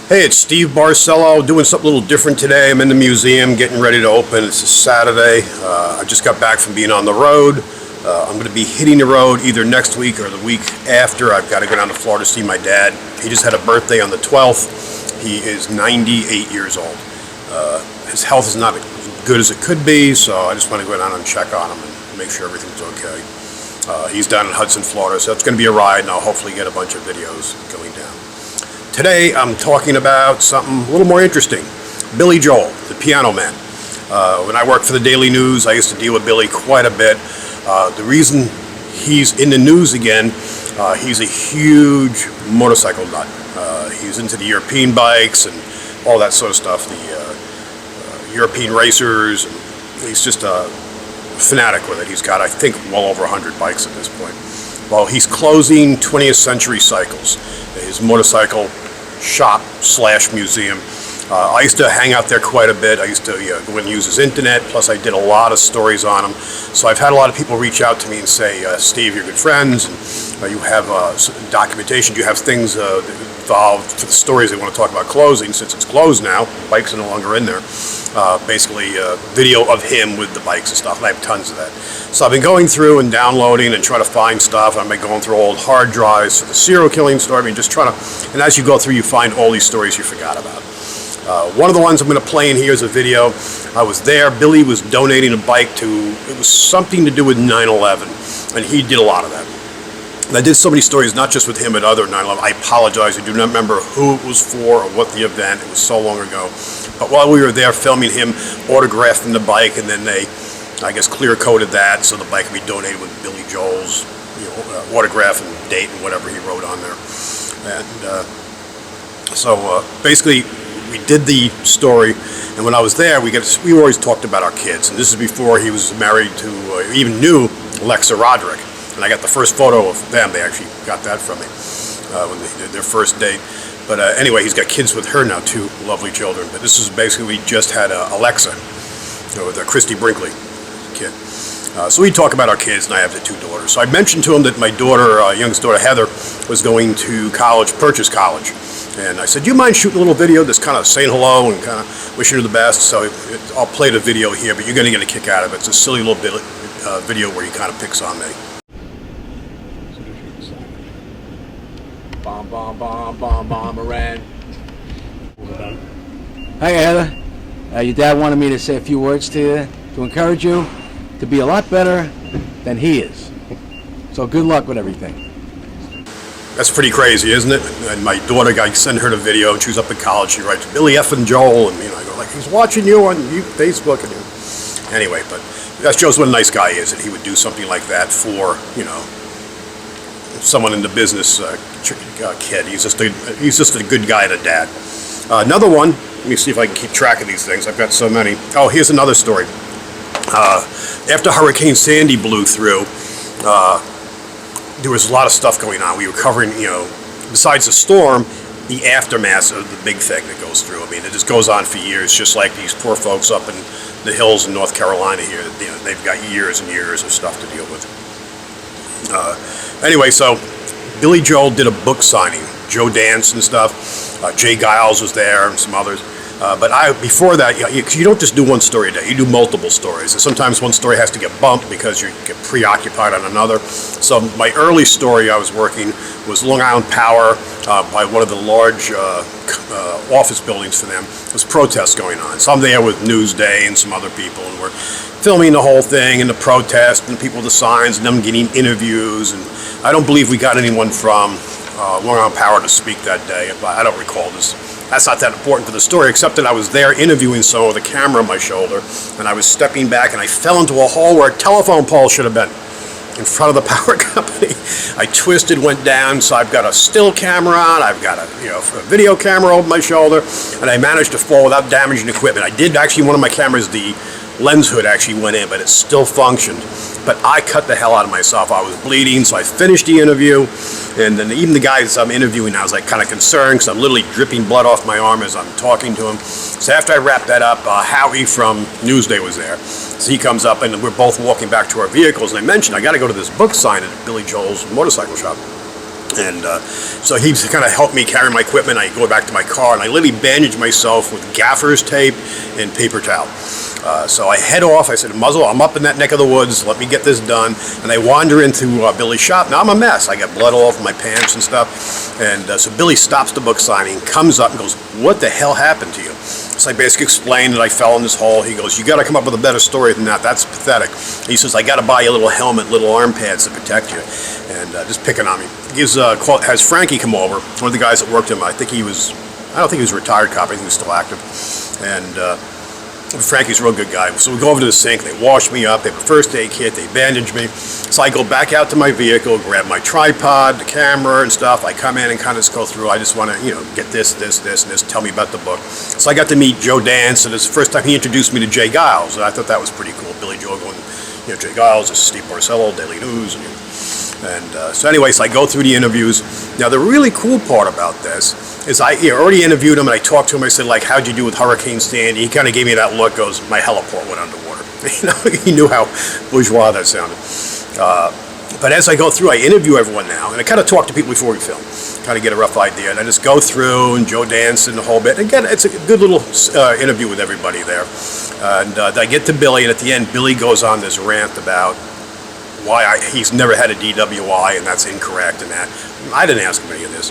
Hey, it's Steve Barcelo doing something a little different today. I'm in the museum getting ready to open. It's a Saturday. I just got back from being on the road. I'm going to be hitting the road either next week or the week after. I've got to go down to Florida to see my dad. He just had a birthday on the 12th. He is 98 years old. His health is not as good as it could be, so I just want to go down and check on him and make sure everything's okay. He's down in Hudson, Florida, so it's going to be a ride, and I'll hopefully get a bunch of videos going down. Today I'm talking about something a little more interesting. Billy Joel, the piano man. When I worked for the Daily News, I used to deal with Billy quite a bit. The reason he's in the news again, he's a huge motorcycle nut. He's into the European bikes and all that sort of stuff, the European racers. He's just a fanatic with it. He's got, I think, well over 100 bikes at this point. Well, he's closing 20th Century Cycles, his motorcycle shop / museum. I used to hang out there quite a bit. I used to go and use his internet, plus I did a lot of stories on him. So I've had a lot of people reach out to me and say, Steve, you're good friends, and you have documentation, do you have things involved for the stories they want to talk about closing, since it's closed now, bikes are no longer in there. Basically video of him with the bikes and stuff, and I have tons of that. So I've been going through and downloading and trying to find stuff. I've been going through old hard drives for the serial killing story. I mean, just trying to, and as you go through, you find all these stories you forgot about. One of the ones I'm going to play in here is a video. I was there. Billy was donating a bike to, it was something to do with 9/11, and he did a lot of that. And I did so many stories, not just with him, but other 9/11. I apologize. I do not remember who it was for or what the event. It was so long ago. But while we were there filming him, autographing the bike, and then they, I guess, clear-coded that so the bike could be donated with Billy Joel's autograph and date and whatever he wrote on there. And so basically, we did the story, and when I was there, we always talked about our kids. And this is before he was married to, even knew Alexa Roderick. And I got the first photo of them. They actually got that from me when they did their first date. But anyway, he's got kids with her now, 2 lovely children. But this is basically, we just had Alexa, with Christy Brinkley, kid. So we talk about our kids, and I have the 2 daughters. So I mentioned to him that my daughter, youngest daughter Heather, was going to college, Purchase College. And I said, do you mind shooting a little video that's kind of saying hello and kind of wishing her the best? So I'll play the video here, but you're going to get a kick out of it. It's a silly little bit video where he kind of picks on me. Bomb, bomb, bomb, bomb, bomb, Iran. Hi, Heather. Your dad wanted me to say a few words to you, to encourage you to be a lot better than he is. So good luck with everything. That's pretty crazy, isn't it? And my daughter, I send her the video, and she was up in college. She writes, Billy F. and Joel, and I go like, he's watching you on Facebook. And anyway, but that shows what a nice guy is, that he would do something like that for, someone in the business kid. He's just a good guy and a dad. Another one, let me see if I can keep track of these things. I've got so many. Oh, here's another story. After Hurricane Sandy blew through, there was a lot of stuff going on. We were covering, besides the storm, the aftermath of the big thing that goes through. I mean, it just goes on for years, just like these poor folks up in the hills in North Carolina here. They've got years and years of stuff to deal with. Anyway, so Billy Joel did a book signing. Joe Dance and stuff. Jay Giles was there and some others. But before that, you don't just do one story a day. You do multiple stories. And sometimes one story has to get bumped because you get preoccupied on another. So my early story I was working was Long Island Power by one of the large office buildings for them. There was protests going on. So I'm there with Newsday and some other people, and we're filming the whole thing and the protest and people with the signs and them getting interviews. And I don't believe we got anyone from Long Island Power to speak that day. I don't recall this. That's not that important for the story, except that I was there interviewing someone with a camera on my shoulder, and I was stepping back, and I fell into a hole where a telephone pole should have been, in front of the power company. I twisted, went down, so I've got a still camera on, I've got a video camera over my shoulder, and I managed to fall without damaging equipment. I did actually, one of my cameras, the lens hood actually went in, but it still functioned. But I cut the hell out of myself. I was bleeding, so I finished the interview, and then even the guys I'm interviewing, I was like kind of concerned, because I'm literally dripping blood off my arm as I'm talking to him. So after I wrapped that up, Howie from Newsday was there. So he comes up, and we're both walking back to our vehicles, and I mentioned, I got to go to this book signing at Billy Joel's motorcycle shop. And so he's kind of helped me carry my equipment. I go back to my car, and I literally bandage myself with gaffer's tape and paper towel. So I head off. I said, Muzzle, I'm up in that neck of the woods. Let me get this done. And I wander into Billy's shop. Now I'm a mess. I got blood all over my pants and stuff. And so Billy stops the book signing, comes up and goes, what the hell happened to you? So I basically explained that I fell in this hole. He goes, you got to come up with a better story than that. That's pathetic. And he says, I got to buy you a little helmet, little arm pads to protect you. And just picking on me. Has Frankie come over, one of the guys that worked him. I don't think he was a retired cop. I think he was still active. And Frankie's a real good guy. So we go over to the sink, they wash me up, they have a first aid kit, they bandage me. So I go back out to my vehicle, grab my tripod, the camera and stuff. I come in and kind of just go through. I just want to, get this, and this, tell me about the book. So I got to meet Joe Dance, and it's the first time he introduced me to Jay Giles, and I thought that was pretty cool. Billy Joe going, Jay Giles, this is Steve Barcelo, Daily News, so anyway, so I go through the interviews. Now the really cool part about this is I already interviewed him, and I talked to him. I said, like, how'd you do with Hurricane Sandy? He kind of gave me that look, goes, my heliport went underwater. He knew how bourgeois that sounded. But as I go through, I interview everyone now, and I kind of talk to people before we film, kind of get a rough idea. And I just go through, and Joe Dance and the whole bit. And again, it's a good little interview with everybody there. And I get to Billy, and at the end, Billy goes on this rant about why he's never had a DWI, and that's incorrect, and that. I didn't ask him any of this.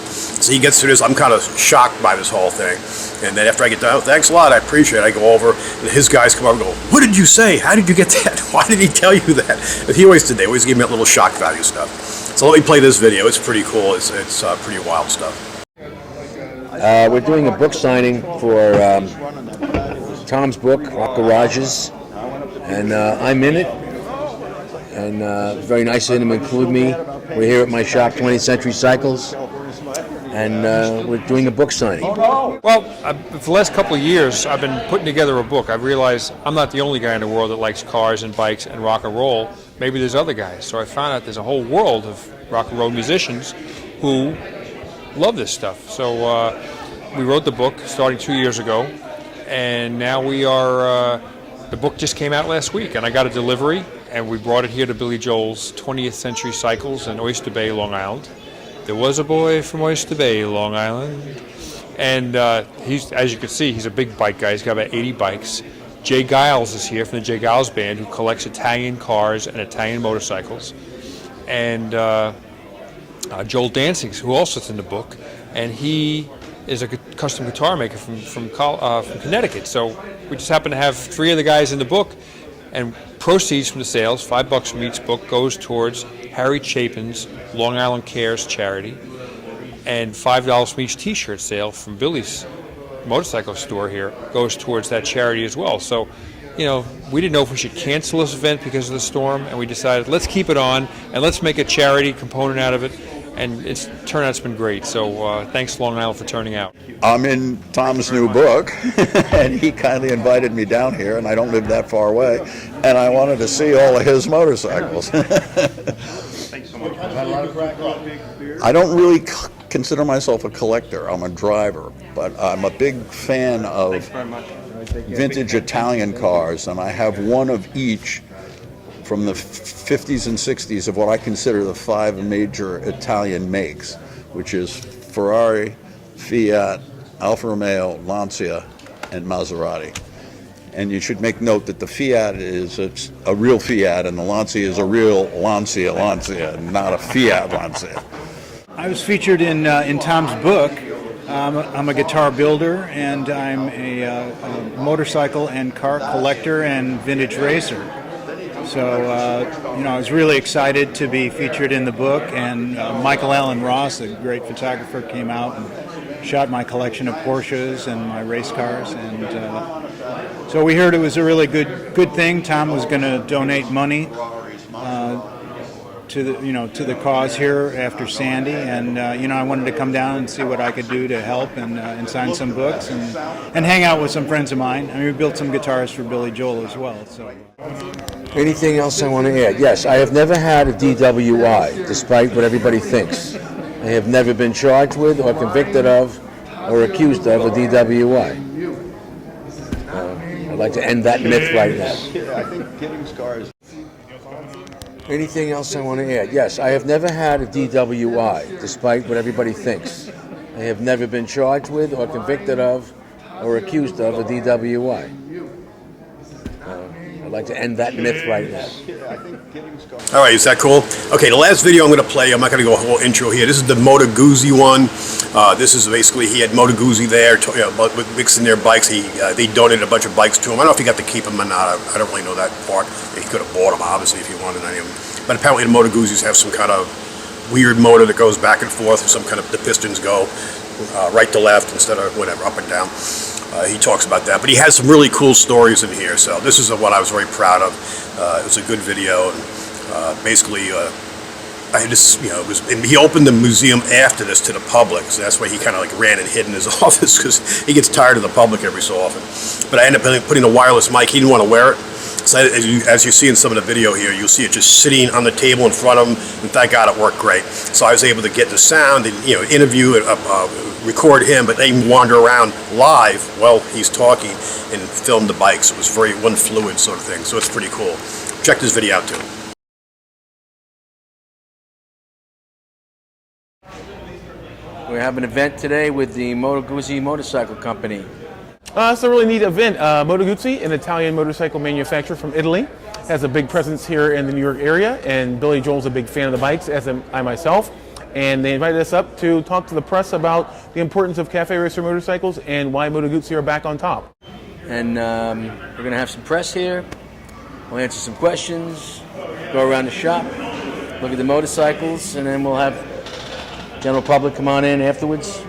So he gets through this. I'm kind of shocked by this whole thing. And then after I get done, thanks a lot, I appreciate it. I go over, and his guys come over and go, what did you say? How did you get that? Why did he tell you that? But he always did. They always give me that little shock value stuff. So let me play this video. It's pretty cool. It's pretty wild stuff. We're doing a book signing for Tom's book, Rock Garages, and I'm in it. And very nice of him to include me. We're here at my shop, 20th Century Cycles, and we're doing a book signing. Well, for the last couple of years, I've been putting together a book. I've realized I'm not the only guy in the world that likes cars and bikes and rock and roll. Maybe there's other guys. So I found out there's a whole world of rock and roll musicians who love this stuff. So we wrote the book starting 2 years ago, and now we are, the book just came out last week, and I got a delivery. And we brought it here to Billy Joel's 20th Century Cycles in Oyster Bay, Long Island. There was a boy from Oyster Bay, Long Island. And he's, as you can see, he's a big bike guy. He's got about 80 bikes. Jay Giles is here from the Jay Giles Band, who collects Italian cars and Italian motorcycles. And Joel Dancing, who also is in the book. And he is a custom guitar maker from Connecticut. So we just happen to have three of the guys in the book. And proceeds from the sales, $5 from each book, goes towards Harry Chapin's Long Island Cares charity, and $5 from each T-shirt sale from Billy's motorcycle store here goes towards that charity as well. So, we didn't know if we should cancel this event because of the storm, and we decided let's keep it on and let's make a charity component out of it. And turnout's been great. So thanks, Long Island, for turning out. I'm in Tom's new book, and he kindly invited me down here, and I don't live that far away, and I wanted to see all of his motorcycles. Thanks so much. I don't really consider myself a collector. I'm a driver, but I'm a big fan of vintage Italian cars, and I have one of each from the 50s and 60s of what I consider the five major Italian makes, which is Ferrari, Fiat, Alfa Romeo, Lancia, and Maserati. And you should make note that the Fiat is a real Fiat, and the Lancia is a real Lancia, not a Fiat Lancia. I was featured in Tom's book. I'm a guitar builder, and I'm a motorcycle and car collector and vintage racer. So, I was really excited to be featured in the book, and Michael Allen Ross, a great photographer, came out and shot my collection of Porsches and my race cars, and so we heard it was a really good thing. Tom was going to donate money to the cause here after Sandy, and I wanted to come down and see what I could do to help and sign some books and hang out with some friends of mine. I mean, we built some guitars for Billy Joel as well. So. Anything else I want to add? Yes, I have never had a DWI, despite what everybody thinks. I have never been charged with or convicted of or accused of a DWI. I'd like to end that myth right now. I think getting scars. Anything else I want to add? Yes, I have never had a DWI, despite what everybody thinks. I have never been charged with or convicted of or accused of a DWI. I'd like to end that myth right now. All right, is that cool? Okay, the last video I'm going to play, I'm not going to go a whole intro here. This is the Moto Guzzi one. This is basically, he had Moto Guzzi there, mixing their bikes. They donated a bunch of bikes to him. I don't know if he got to keep them or not. I don't really know that part. He could have bought them, obviously, if he wanted any of them. But apparently the Moto Guzzis have some kind of weird motor that goes back and forth, or some kind of, the pistons go right to left instead of whatever, up and down. He talks about that, but he has some really cool stories in here. So this is what I was very proud of. It was a good video, and basically, I just, and he opened the museum after this to the public. So that's why he kind of like ran and hid in his office, because he gets tired of the public every so often. But I ended up putting a wireless mic. He didn't want to wear it. So as you see in some of the video here, you'll see it just sitting on the table in front of him, and thank God it worked great. So I was able to get the sound and interview it, record him, but even wander around live while he's talking and film the bikes. It was one fluid sort of thing. So it's pretty cool. Check this video out too. We have an event today with the Moto Guzzi Motorcycle Company. It's a really neat event. Moto Guzzi, an Italian motorcycle manufacturer from Italy, has a big presence here in the New York area, and Billy Joel's a big fan of the bikes, as am I myself. And they invited us up to talk to the press about the importance of cafe racer motorcycles and why Moto Guzzi are back on top. And we're going to have some press here. We'll answer some questions, go around the shop, look at the motorcycles, and then we'll have general public come on in afterwards,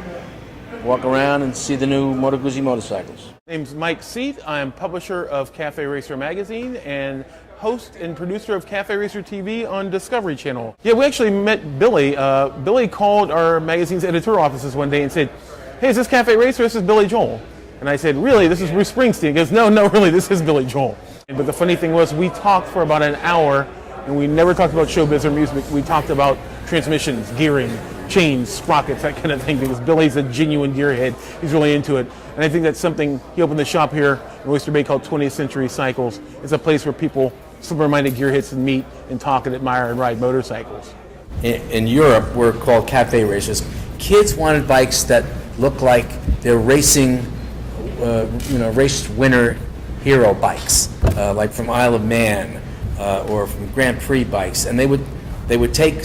walk around and see the new Moto Guzzi motorcycles. My name's Mike Seat. I'm publisher of Cafe Racer magazine and host and producer of Cafe Racer TV on Discovery Channel. Yeah, we actually met Billy. Billy called our magazine's editorial offices one day and said, "Hey, is this Cafe Racer? This is Billy Joel." And I said, "Really? This is Bruce Springsteen?" He goes, No, really, this is Billy Joel." But the funny thing was, we talked for about an hour, and we never talked about showbiz or music. We talked about transmissions, gearing, chains, sprockets, that kind of thing, because Billy's a genuine gearhead. He's really into it. And I think that's something, he opened the shop here in Oyster Bay called 20th Century Cycles. It's a place where people, sober-minded gearheads, can meet and talk and admire and ride motorcycles. In Europe, we're called cafe racers. Kids wanted bikes that look like they're racing, race winner hero bikes, like from Isle of Man or from Grand Prix bikes. And they would take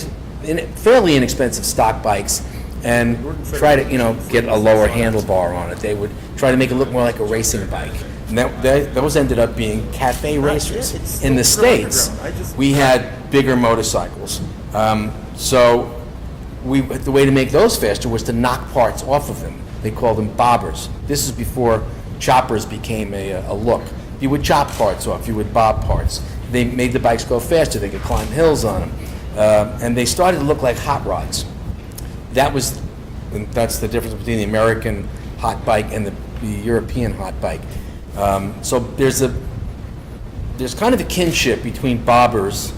fairly inexpensive stock bikes and try to get a lower handlebar on it. They would try to make it look more like a racing bike. And those ended up being cafe racers. In the States, we had bigger motorcycles. So the way to make those faster was to knock parts off of them. They called them bobbers. This is before choppers became a look. You would chop parts off, you would bob parts. They made the bikes go faster. They could climb hills on them. And they started to look like hot rods. That's the difference between the American hot bike and the European hot bike. So there's kind of a kinship between bobbers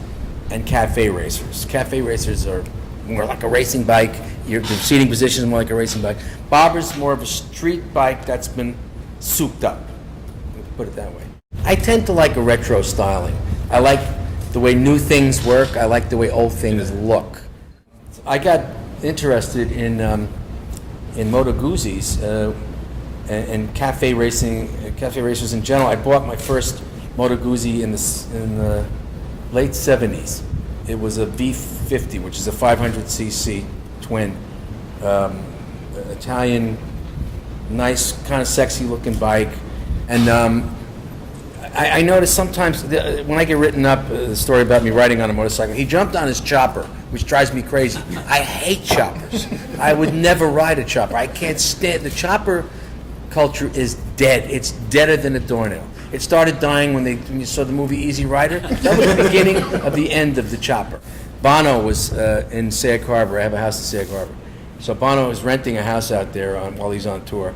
and cafe racers. Cafe racers are more like a racing bike. The seating position is more like a racing bike. Bobbers more of a street bike that's been souped up. Put it that way. I tend to like a retro styling. I like the way new things work. I like the way old things look. I got interested in Moto Guzzis and cafe racers in general. I bought my first Moto Guzzi in the late 70s. It was a V50, which is a 500cc twin, Italian, nice, kind of sexy looking bike. And I notice sometimes when I get written up, the story about me riding on a motorcycle, he jumped on his chopper, which drives me crazy. I hate choppers. I would never ride a chopper. I can't stand the chopper culture is dead. It's deader than a doornail. It started dying when you saw the movie Easy Rider. That was the beginning of the end of the chopper. Bono was in Sag Harbor. I have a house in Sag Harbor. So Bono is renting a house out there while he's on tour.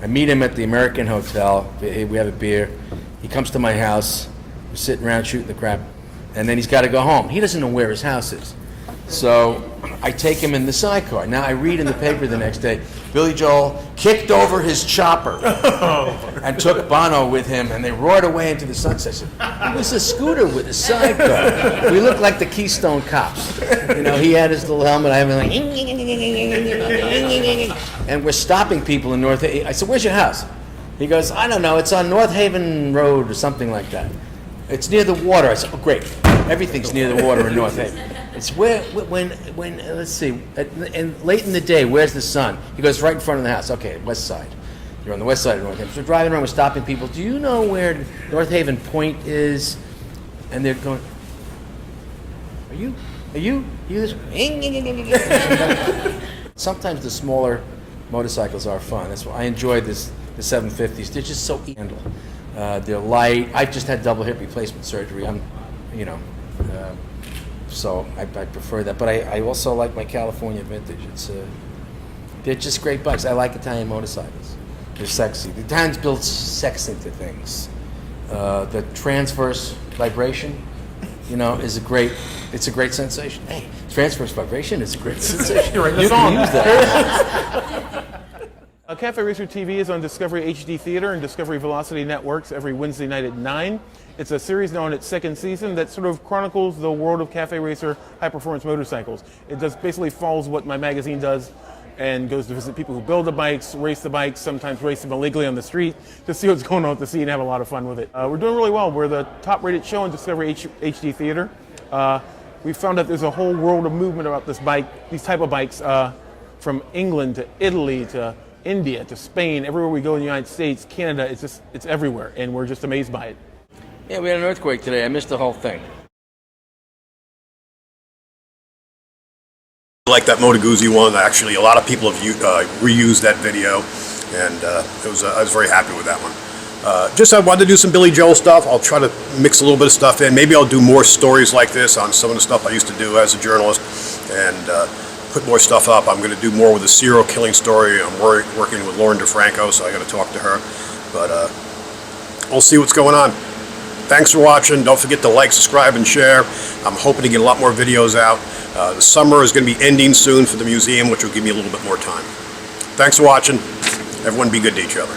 I meet him at the American Hotel. We have a beer. He comes to my house. We're sitting around shooting the crap. And then he's got to go home. He doesn't know where his house is. So I take him in the sidecar. Now I read in the paper the next day, Billy Joel kicked over his chopper and took Bono with him, and they roared away into the sunset. It was a scooter with a sidecar. We looked like the Keystone Cops. You know, he had his little helmet. I have like, and we're stopping people in North Haven. I said, "Where's your house?" He goes, "I don't know. It's on North Haven Road or something like that. It's near the water." I said, "Oh, great. Everything's near the water in North Haven." It's when let's see, and late in the day, where's the sun? He goes, "Right in front of the house." Okay, west side. You're on the west side of North Haven. So we're driving around, we're stopping people. Do you know where North Haven Point is? And they're going, Are you this? Sometimes the smaller motorcycles are fun. That's why I enjoyed the 750s. They're just so easy to handle. They're light. I just had double hip replacement surgery. So I prefer that. But I also like my California Vintage. They're just great bikes. I like Italian motorcycles. They're sexy. The Italians build sex into things. The transverse vibration, is a great sensation. Hey, transverse vibration is a great sensation. You can use that. Cafe Racer TV is on Discovery HD Theater and Discovery Velocity Networks every Wednesday night at 9. It's a series now in its second season that sort of chronicles the world of Cafe Racer high-performance motorcycles. It basically follows what my magazine does and goes to visit people who build the bikes, race the bikes, sometimes race them illegally on the street to see what's going on at the scene and have a lot of fun with it. We're doing really well. We're the top-rated show in Discovery HD Theater. We found out there's a whole world of movement about this bike, these type of bikes, from England to Italy to India to Spain, everywhere we go in the United States, Canada, it's everywhere, and we're just amazed by it. Yeah, we had an earthquake today. I missed the whole thing. I like that Moto Guzzi one. Actually, a lot of people have reused that video, and I was very happy with that one. I wanted to do some Billy Joel stuff. I'll try to mix a little bit of stuff in. Maybe I'll do more stories like this on some of the stuff I used to do as a journalist, and put more stuff up. I'm going to do more with the serial killing story. I'm working with Lauren DeFranco, so I got to talk to her. But we'll see what's going on. Thanks for watching. Don't forget to like, subscribe, and share. I'm hoping to get a lot more videos out. The summer is going to be ending soon for the museum, which will give me a little bit more time. Thanks for watching. Everyone be good to each other.